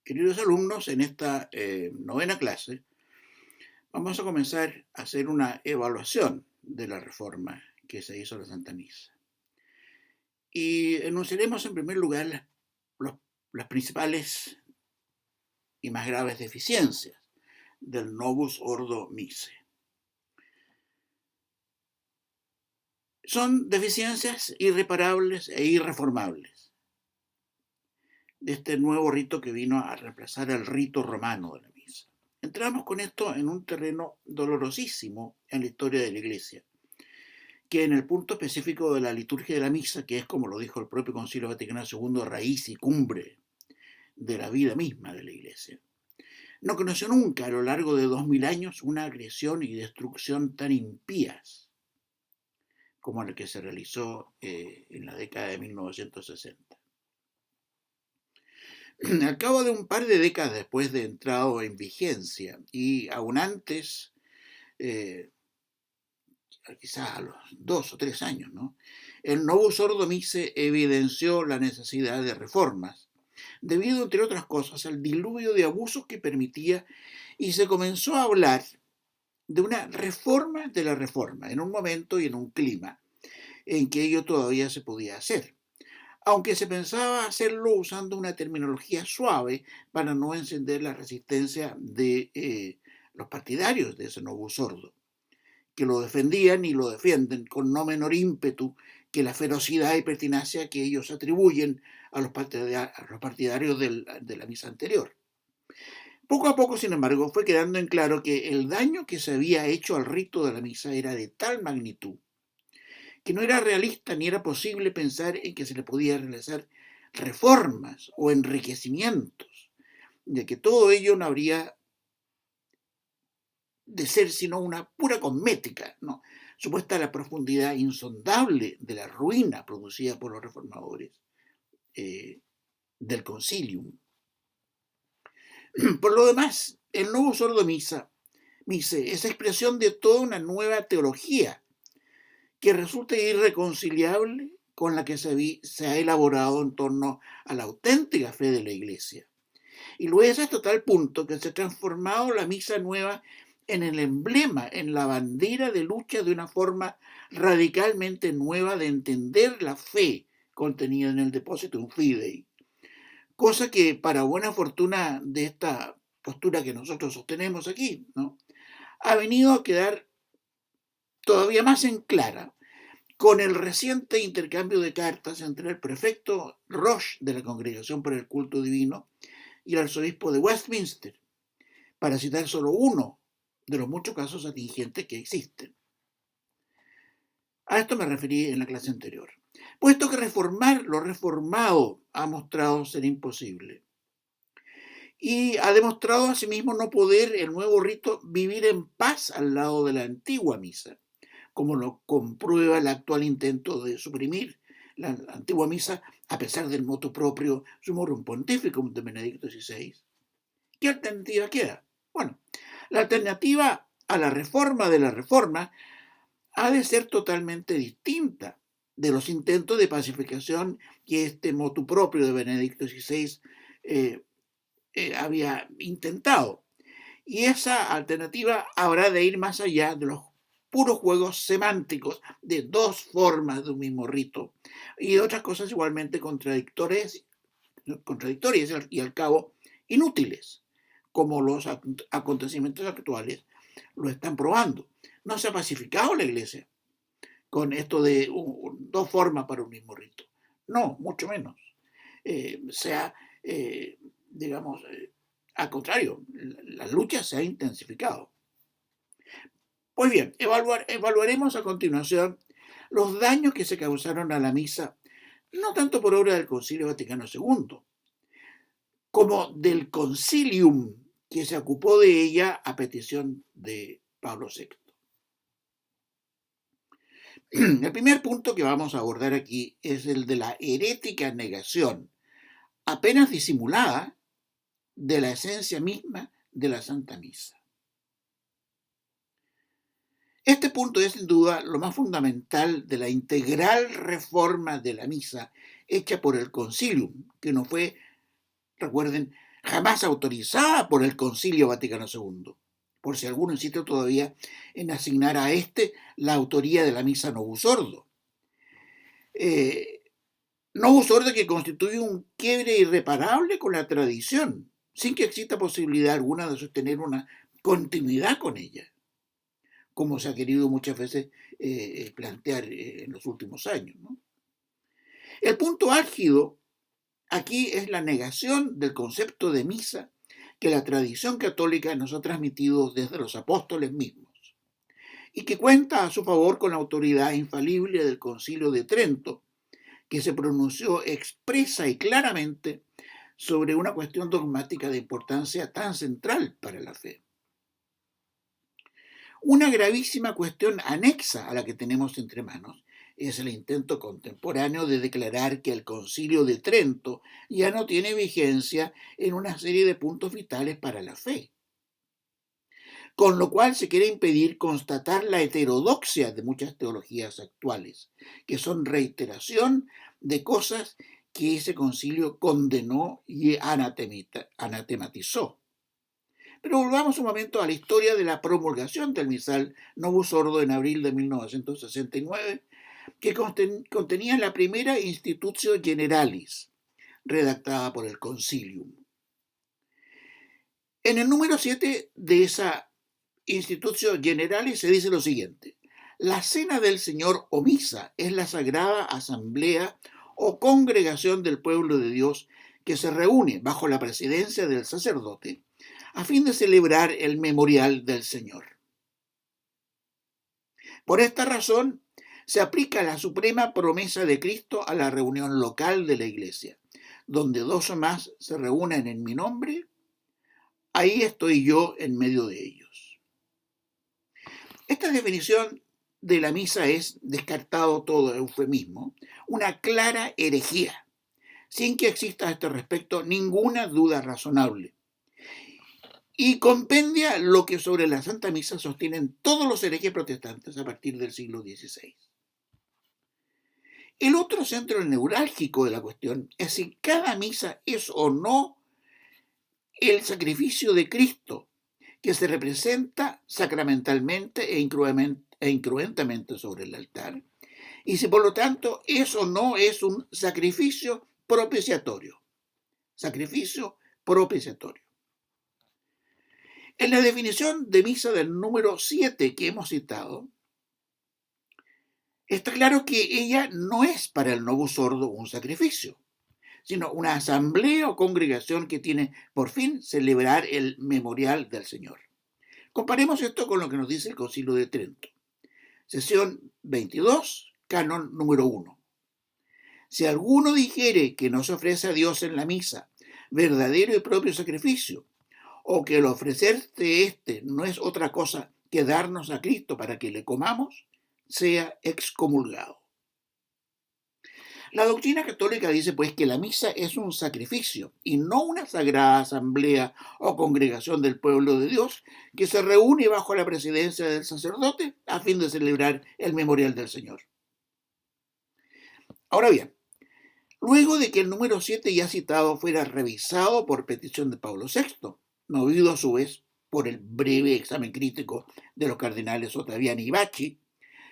Queridos alumnos, en esta novena clase vamos a comenzar a hacer una evaluación de la reforma que se hizo a la Santa Misa. Y enunciaremos en primer lugar los- las principales y más graves deficiencias del Novus Ordo Missae. Son deficiencias irreparables e irreformables de este nuevo rito que vino a reemplazar al rito romano de la misa. Entramos con esto en un terreno dolorosísimo en la historia de la Iglesia, que en el punto específico de la liturgia de la misa, que es, como lo dijo el propio Concilio Vaticano II, raíz y cumbre de la vida misma de la Iglesia, no conoció nunca a lo largo de 2000 años una agresión y destrucción tan impías como la que se realizó en la década de 1960. Al cabo de un par de décadas después de entrado en vigencia y aún antes, quizás a los 2 o 3 años, ¿no? El Novus Ordo Missae evidenció la necesidad de reformas, debido, entre otras cosas, al diluvio de abusos que permitía, y se comenzó a hablar de una reforma de la reforma, en un momento y en un clima en que ello todavía se podía hacer, aunque se pensaba hacerlo usando una terminología suave para no encender la resistencia de los partidarios de ese Novus Ordo, que lo defendían y lo defienden con no menor ímpetu que la ferocidad y pertinacia que ellos atribuyen a los partidarios de la misa anterior. Poco a poco, sin embargo, fue quedando en claro que el daño que se había hecho al rito de la misa era de tal magnitud que no era realista ni era posible pensar en que se le podía realizar reformas o enriquecimientos, de que todo ello no habría de ser sino una pura cosmética, ¿no? Supuesta la profundidad insondable de la ruina producida por los reformadores del concilium. Por lo demás, el Novus Ordo Missae es expresión de toda una nueva teología que resulta irreconciliable con la que se ha elaborado en torno a la auténtica fe de la Iglesia. Y lo es hasta tal punto que se ha transformado la misa nueva en el emblema, en la bandera de lucha de una forma radicalmente nueva de entender la fe contenida en el Depositum Fidei. Cosa que, para buena fortuna de esta postura que nosotros sostenemos aquí, ¿no?, ha venido a quedar todavía más en clara con el reciente intercambio de cartas entre el prefecto Roche de la Congregación para el Culto Divino y el arzobispo de Westminster, para citar solo uno de los muchos casos atingentes que existen. A esto me referí en la clase anterior. Puesto que reformar lo reformado ha mostrado ser imposible. Y ha demostrado asimismo no poder el nuevo rito vivir en paz al lado de la antigua misa, como lo comprueba el actual intento de suprimir la antigua misa a pesar del motu proprio Summorum Pontificum de Benedicto XVI. ¿Qué alternativa queda? Bueno, la alternativa a la reforma de la reforma ha de ser totalmente distinta de los intentos de pacificación que este motu propio de Benedicto XVI había intentado. Y esa alternativa habrá de ir más allá de los puros juegos semánticos de dos formas de un mismo rito y de otras cosas igualmente contradictorias y al cabo inútiles, como los acontecimientos actuales lo están probando. No se ha pacificado la Iglesia con esto de dos formas para un mismo rito. No, mucho menos. Se ha, digamos, al contrario, la lucha se ha intensificado. Pues bien, evaluaremos a continuación los daños que se causaron a la misa, no tanto por obra del Concilio Vaticano II, como del concilium que se ocupó de ella a petición de Pablo VI. El primer punto que vamos a abordar aquí es el de la herética negación, apenas disimulada, de la esencia misma de la Santa Misa. Este punto es sin duda lo más fundamental de la integral reforma de la misa hecha por el concilium, que no fue, recuerden, jamás autorizada por el Concilio Vaticano II, por si alguno insiste todavía en asignar a este la autoría de la misa Novus Ordo. Novus Ordo que constituye un quiebre irreparable con la tradición, sin que exista posibilidad alguna de sostener una continuidad con ella, como se ha querido muchas veces plantear en los últimos años, ¿no? El punto álgido aquí es la negación del concepto de misa que la tradición católica nos ha transmitido desde los apóstoles mismos y que cuenta a su favor con la autoridad infalible del Concilio de Trento, que se pronunció expresa y claramente sobre una cuestión dogmática de importancia tan central para la fe. Una gravísima cuestión anexa a la que tenemos entre manos es el intento contemporáneo de declarar que el Concilio de Trento ya no tiene vigencia en una serie de puntos vitales para la fe, con lo cual se quiere impedir constatar la heterodoxia de muchas teologías actuales, que son reiteración de cosas que ese concilio condenó y anatematizó. Pero volvamos un momento a la historia de la promulgación del misal Novus Ordo en abril de 1969, que contenía la primera Institutio Generalis, redactada por el Concilium. En el número 7 de esa Institutio Generalis se dice lo siguiente: la cena del Señor o misa es la sagrada asamblea o congregación del pueblo de Dios que se reúne bajo la presidencia del sacerdote a fin de celebrar el memorial del Señor. Por esta razón, se aplica la suprema promesa de Cristo a la reunión local de la iglesia, donde dos o más se reúnen en mi nombre, ahí estoy yo en medio de ellos. Esta definición de la misa es, descartado todo eufemismo, una clara herejía, sin que exista a este respecto ninguna duda razonable, y compendia lo que sobre la Santa Misa sostienen todos los herejes protestantes a partir del siglo XVI. El otro centro neurálgico de la cuestión es si cada misa es o no el sacrificio de Cristo, que se representa sacramentalmente e incruentamente sobre el altar, y si por lo tanto es o no es un sacrificio propiciatorio. Sacrificio propiciatorio. En la definición de misa del número 7 que hemos citado, está claro que ella no es para el Novus Ordo un sacrificio, sino una asamblea o congregación que tiene por fin celebrar el memorial del Señor. Comparemos esto con lo que nos dice el Concilio de Trento. Sesión 22, canon número 1. Si alguno dijere que no se ofrece a Dios en la misa verdadero y propio sacrificio, o que el ofrecerte este no es otra cosa que darnos a Cristo para que le comamos, sea excomulgado. La doctrina católica dice pues que la misa es un sacrificio y no una sagrada asamblea o congregación del pueblo de Dios que se reúne bajo la presidencia del sacerdote a fin de celebrar el memorial del Señor. Ahora bien, luego de que el número 7 ya citado fuera revisado por petición de Pablo VI, movido a su vez por el breve examen crítico de los cardenales Ottaviani y Bacci,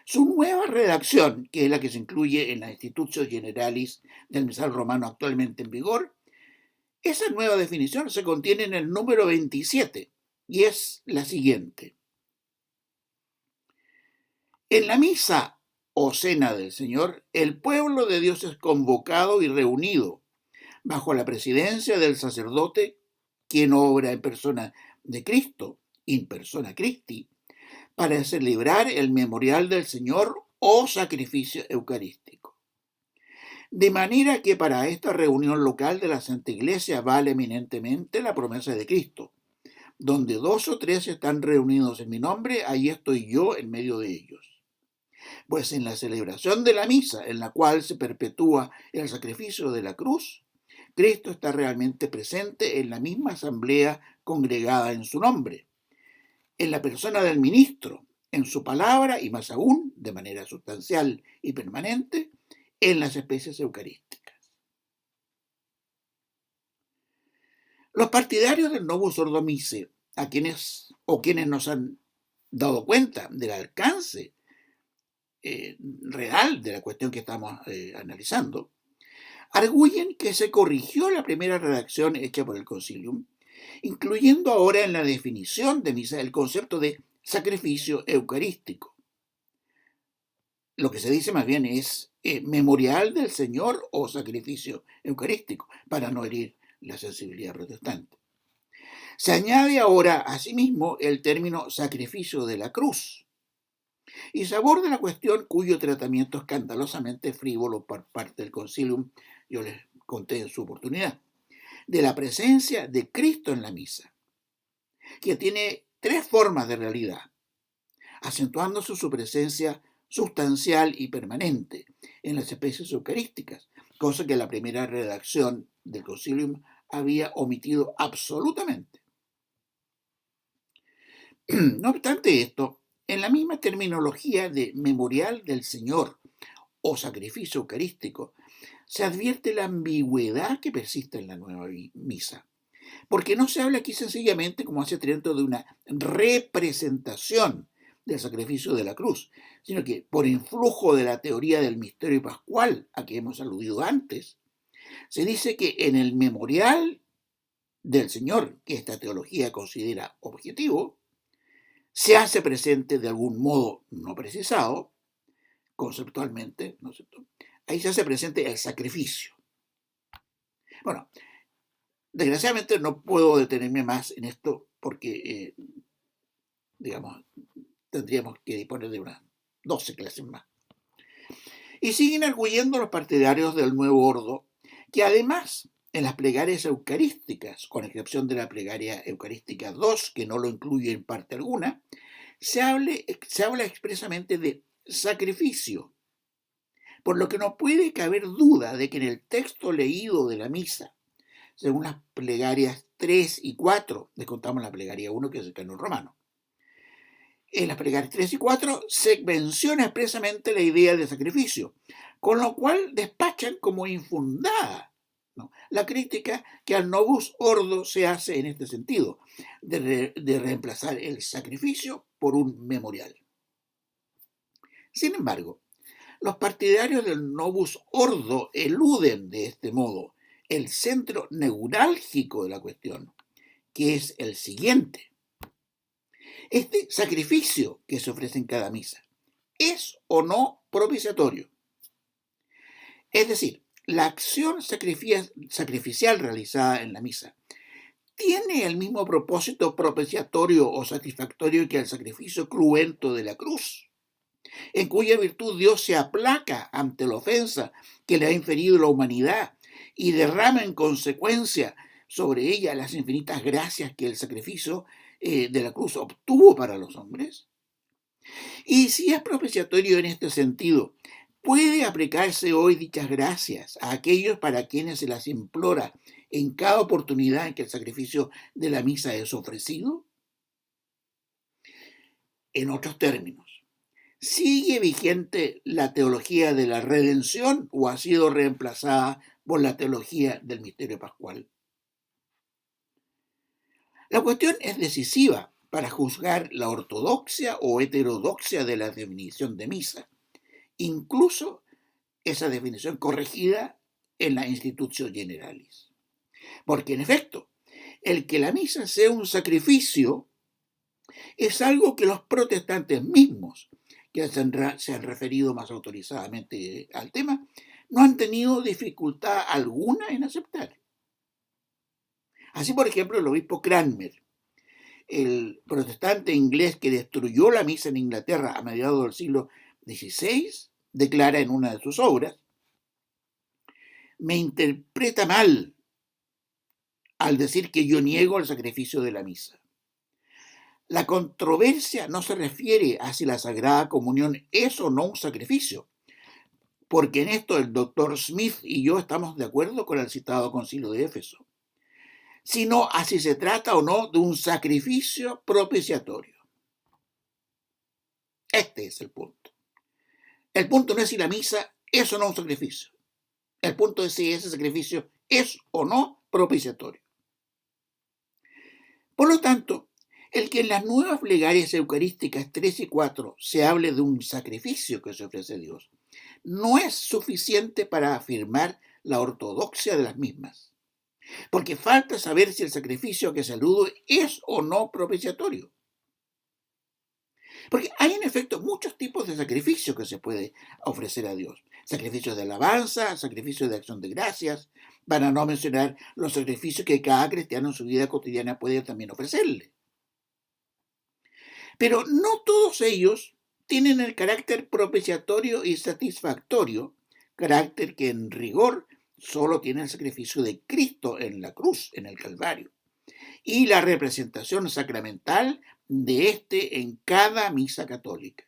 su nueva redacción, que es la que se incluye en la Institutio Generalis del misal romano actualmente en vigor, esa nueva definición se contiene en el número 27 y es la siguiente. En la misa o cena del Señor, el pueblo de Dios es convocado y reunido bajo la presidencia del sacerdote, quien obra en persona de Cristo, in persona Christi, para celebrar el memorial del Señor o sacrificio eucarístico. De manera que para esta reunión local de la Santa Iglesia vale eminentemente la promesa de Cristo. Donde dos o tres están reunidos en mi nombre, ahí estoy yo en medio de ellos. Pues en la celebración de la misa, en la cual se perpetúa el sacrificio de la cruz, Cristo está realmente presente en la misma asamblea congregada en su nombre, en la persona del ministro, en su palabra y más aún, de manera sustancial y permanente, en las especies eucarísticas. Los partidarios del Novus Ordo Missae, quienes nos han dado cuenta del alcance real de la cuestión que estamos analizando, arguyen que se corrigió la primera redacción hecha por el Concilium, incluyendo ahora en la definición de misa el concepto de sacrificio eucarístico. Lo que se dice más bien es memorial del Señor o sacrificio eucarístico, para no herir la sensibilidad protestante. Se añade ahora asimismo el término sacrificio de la cruz, y se aborda la cuestión cuyo tratamiento escandalosamente frívolo por parte del Concilium, yo les conté en su oportunidad, de la presencia de Cristo en la misa, que tiene tres formas de realidad, acentuándose su presencia sustancial y permanente en las especies eucarísticas, cosa que la primera redacción del Concilium había omitido absolutamente. No obstante esto, en la misma terminología de memorial del Señor o sacrificio eucarístico, se advierte la ambigüedad que persiste en la nueva misa, porque no se habla aquí sencillamente, como hace Trento, de una representación del sacrificio de la cruz, sino que por influjo de la teoría del misterio pascual a que hemos aludido antes, se dice que en el memorial del Señor, que esta teología considera objetivo, se hace presente de algún modo no precisado, conceptualmente, ¿no es cierto? Ahí se hace presente el sacrificio. Bueno, desgraciadamente no puedo detenerme más en esto porque, digamos, tendríamos que disponer de unas 12 clases más. Y siguen arguyendo los partidarios del nuevo ordo que además en las plegarias eucarísticas, con excepción de la plegaria eucarística 2, que no lo incluye en parte alguna, se habla expresamente de sacrificio, por lo que no puede caber duda de que en el texto leído de la misa, según las plegarias 3 y 4, descontamos la plegaria 1 que es el canon romano, en las plegarias 3 y 4 se menciona expresamente la idea de sacrificio, con lo cual despachan como infundada, ¿no?, la crítica que al Novus Ordo se hace en este sentido, de reemplazar el sacrificio por un memorial. Sin embargo, los partidarios del Novus Ordo eluden de este modo el centro neurálgico de la cuestión, que es el siguiente. Este sacrificio que se ofrece en cada misa, ¿es o no propiciatorio? Es decir, la acción sacrificial realizada en la misa, ¿tiene el mismo propósito propiciatorio o satisfactorio que el sacrificio cruento de la cruz, en cuya virtud Dios se aplaca ante la ofensa que le ha inferido la humanidad y derrama en consecuencia sobre ella las infinitas gracias que el sacrificio de la cruz obtuvo para los hombres? Y si es propiciatorio en este sentido, ¿puede aplicarse hoy dichas gracias a aquellos para quienes se las implora en cada oportunidad en que el sacrificio de la misa es ofrecido? En otros términos, ¿sigue vigente la teología de la redención o ha sido reemplazada por la teología del misterio pascual? La cuestión es decisiva para juzgar la ortodoxia o heterodoxia de la definición de misa, incluso esa definición corregida en la Institutio Generalis. Porque en efecto, el que la misa sea un sacrificio es algo que los protestantes mismos, que se han referido más autorizadamente al tema, no han tenido dificultad alguna en aceptar. Así, por ejemplo, el obispo Cranmer, el protestante inglés que destruyó la misa en Inglaterra a mediados del siglo XVI, declara en una de sus obras: me interpreta mal al decir que yo niego el sacrificio de la misa. La controversia no se refiere a si la Sagrada Comunión es o no un sacrificio, porque en esto el doctor Smith y yo estamos de acuerdo con el citado Concilio de Éfeso, sino a si se trata o no de un sacrificio propiciatorio. Este es el punto. El punto no es si la misa es o no un sacrificio. El punto es si ese sacrificio es o no propiciatorio. Por lo tanto, el que en las nuevas plegarias eucarísticas 3 y 4 se hable de un sacrificio que se ofrece a Dios, no es suficiente para afirmar la ortodoxia de las mismas, porque falta saber si el sacrificio que se alude es o no propiciatorio. Porque hay en efecto muchos tipos de sacrificios que se puede ofrecer a Dios. Sacrificios de alabanza, sacrificios de acción de gracias, para no mencionar los sacrificios que cada cristiano en su vida cotidiana puede también ofrecerle. Pero no todos ellos tienen el carácter propiciatorio y satisfactorio, carácter que en rigor solo tiene el sacrificio de Cristo en la cruz, en el Calvario, y la representación sacramental de éste en cada misa católica.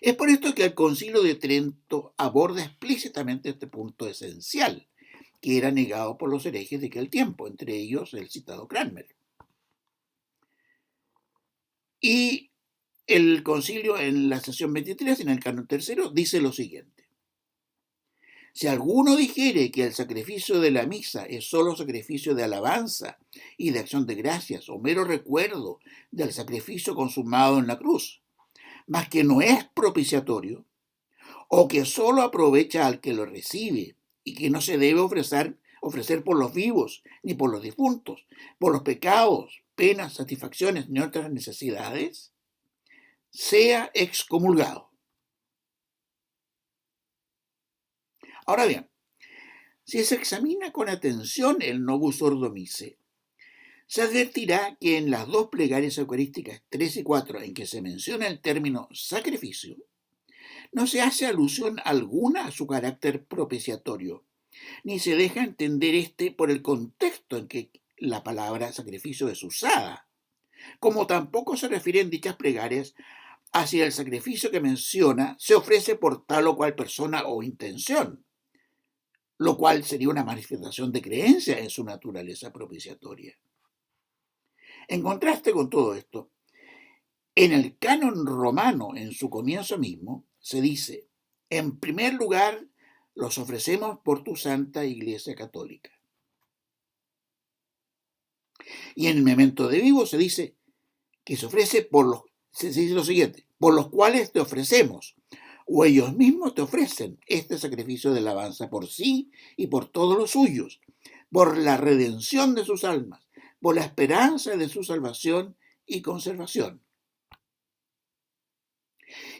Es por esto que el Concilio de Trento aborda explícitamente este punto esencial, que era negado por los herejes de aquel tiempo, entre ellos el citado Cranmer. Y el concilio en la sesión 23, en el canon tercero, dice lo siguiente: si alguno dijere que el sacrificio de la misa es solo sacrificio de alabanza y de acción de gracias o mero recuerdo del sacrificio consumado en la cruz, mas que no es propiciatorio, o que solo aprovecha al que lo recibe y que no se debe ofrecer por los vivos ni por los difuntos, por los pecados, penas, satisfacciones ni otras necesidades, sea excomulgado. Ahora bien, si se examina con atención el Novus Ordo Missae, se advertirá que en las dos plegarias eucarísticas 3 y 4 en que se menciona el término sacrificio, no se hace alusión alguna a su carácter propiciatorio, ni se deja entender este por el contexto en que la palabra sacrificio es usada, como tampoco se refieren dichas plegarias hacia el sacrificio que menciona se ofrece por tal o cual persona o intención, lo cual sería una manifestación de creencia en su naturaleza propiciatoria. En contraste con todo esto, en el canon romano, en su comienzo mismo, se dice: en primer lugar, los ofrecemos por tu santa Iglesia Católica. Y en el memento de vivo se dice que se dice lo siguiente: por los cuales te ofrecemos, o ellos mismos te ofrecen este sacrificio de alabanza por sí y por todos los suyos, por la redención de sus almas, por la esperanza de su salvación y conservación.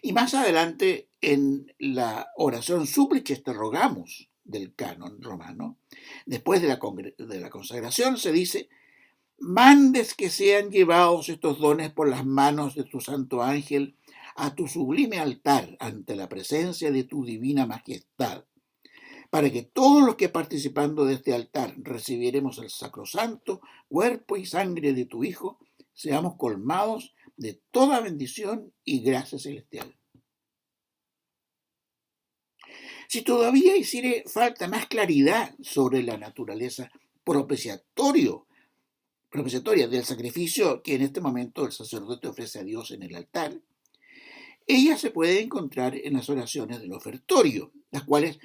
Y más adelante, en la oración Súplices te rogamos del canon romano, después de la consagración, se dice: mandes que sean llevados estos dones por las manos de tu santo ángel a tu sublime altar ante la presencia de tu divina majestad, para que todos los que participando de este altar recibiéremos el sacrosanto cuerpo y sangre de tu Hijo, seamos colmados de toda bendición y gracia celestial. Si todavía hiciere falta más claridad sobre la naturaleza propiciatoria del sacrificio que en este momento el sacerdote ofrece a Dios en el altar, ella se puede encontrar en las oraciones del ofertorio, las cuales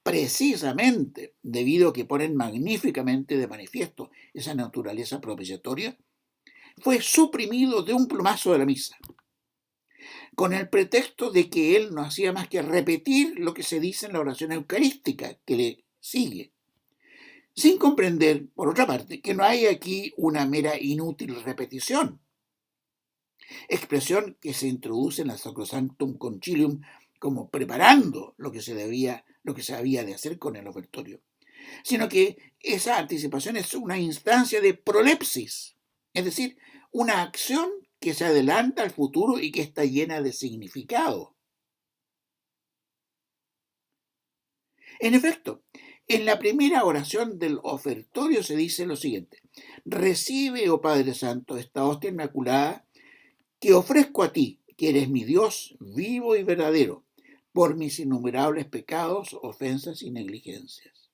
precisamente debido a que ponen magníficamente de manifiesto esa naturaleza propiciatoria, fue suprimido de un plumazo de la misa, con el pretexto de que él no hacía más que repetir lo que se dice en la oración eucarística que le sigue, sin comprender, por otra parte, que no hay aquí una mera inútil repetición, expresión que se introduce en la Sacrosanctum Concilium como preparando lo que se había de hacer con el ofertorio, sino que esa anticipación es una instancia de prolepsis, es decir, una acción que se adelanta al futuro y que está llena de significado. En efecto, en la primera oración del ofertorio se dice lo siguiente: recibe, oh Padre Santo, esta hostia inmaculada que ofrezco a ti, que eres mi Dios vivo y verdadero, por mis innumerables pecados, ofensas y negligencias.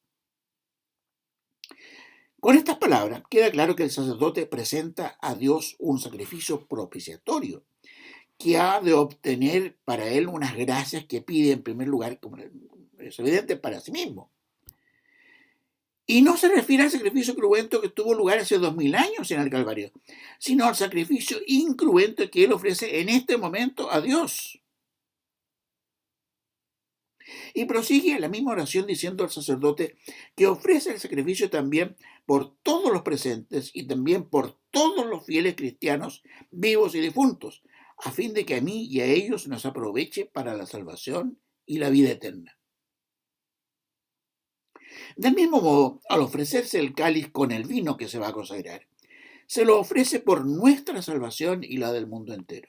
Con estas palabras queda claro que el sacerdote presenta a Dios un sacrificio propiciatorio, que ha de obtener para él unas gracias que pide en primer lugar, como es evidente, para sí mismo. Y no se refiere al sacrificio cruento que tuvo lugar hace 2000 años en el Calvario, sino al sacrificio incruento que Él ofrece en este momento a Dios. Y prosigue la misma oración diciendo al sacerdote que ofrece el sacrificio también por todos los presentes y también por todos los fieles cristianos vivos y difuntos, a fin de que a mí y a ellos nos aproveche para la salvación y la vida eterna. Del mismo modo, al ofrecerse el cáliz con el vino que se va a consagrar, se lo ofrece por nuestra salvación y la del mundo entero.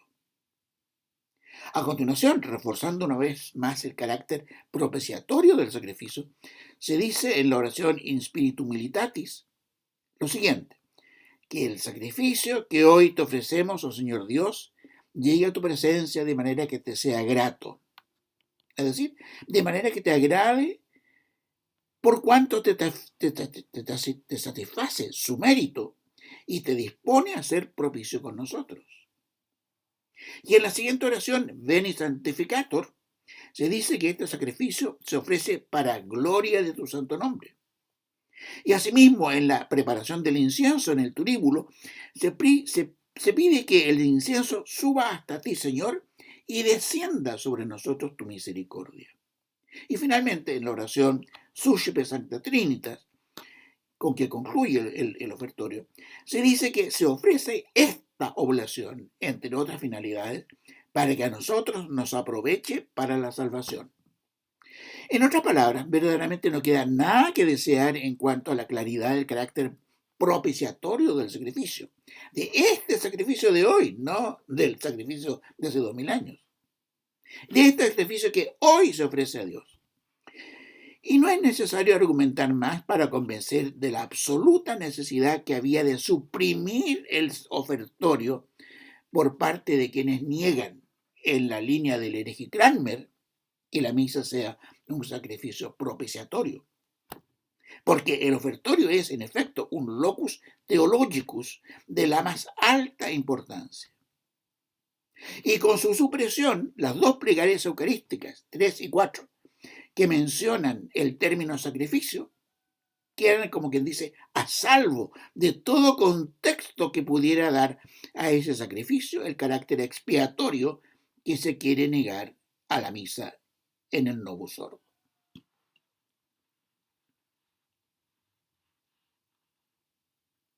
A continuación, reforzando una vez más el carácter propiciatorio del sacrificio, se dice en la oración In Spiritu Militatis lo siguiente: que el sacrificio que hoy te ofrecemos, oh Señor Dios, llegue a tu presencia de manera que te sea grato. Es decir, de manera que te agrade por cuanto te satisface su mérito y te dispone a ser propicio con nosotros. Y en la siguiente oración, Veni Sanctificator, se dice que este sacrificio se ofrece para gloria de tu santo nombre. Y asimismo, en la preparación del incienso en el turíbulo, se pide que el incienso suba hasta ti, Señor, y descienda sobre nosotros tu misericordia. Y finalmente, en la oración Suscipe Sancta Trinitas, con que concluye el ofertorio, se dice que se ofrece esta oblación, entre otras finalidades, para que a nosotros nos aproveche para la salvación. En otras palabras, verdaderamente no queda nada que desear en cuanto a la claridad del carácter propiciatorio del sacrificio. De este sacrificio de hoy, no del sacrificio de hace 2000 años. De este sacrificio que hoy se ofrece a Dios. Y no es necesario argumentar más para convencer de la absoluta necesidad que había de suprimir el ofertorio por parte de quienes niegan, en la línea del hereje Cranmer, que la misa sea un sacrificio propiciatorio. Porque el ofertorio es, en efecto, un locus theologicus de la más alta importancia. Y con su supresión, las dos plegarias eucarísticas, 3 y 4, que mencionan el término sacrificio, quedan, como quien dice, a salvo de todo contexto que pudiera dar a ese sacrificio el carácter expiatorio que se quiere negar a la misa en el Novus Ordo.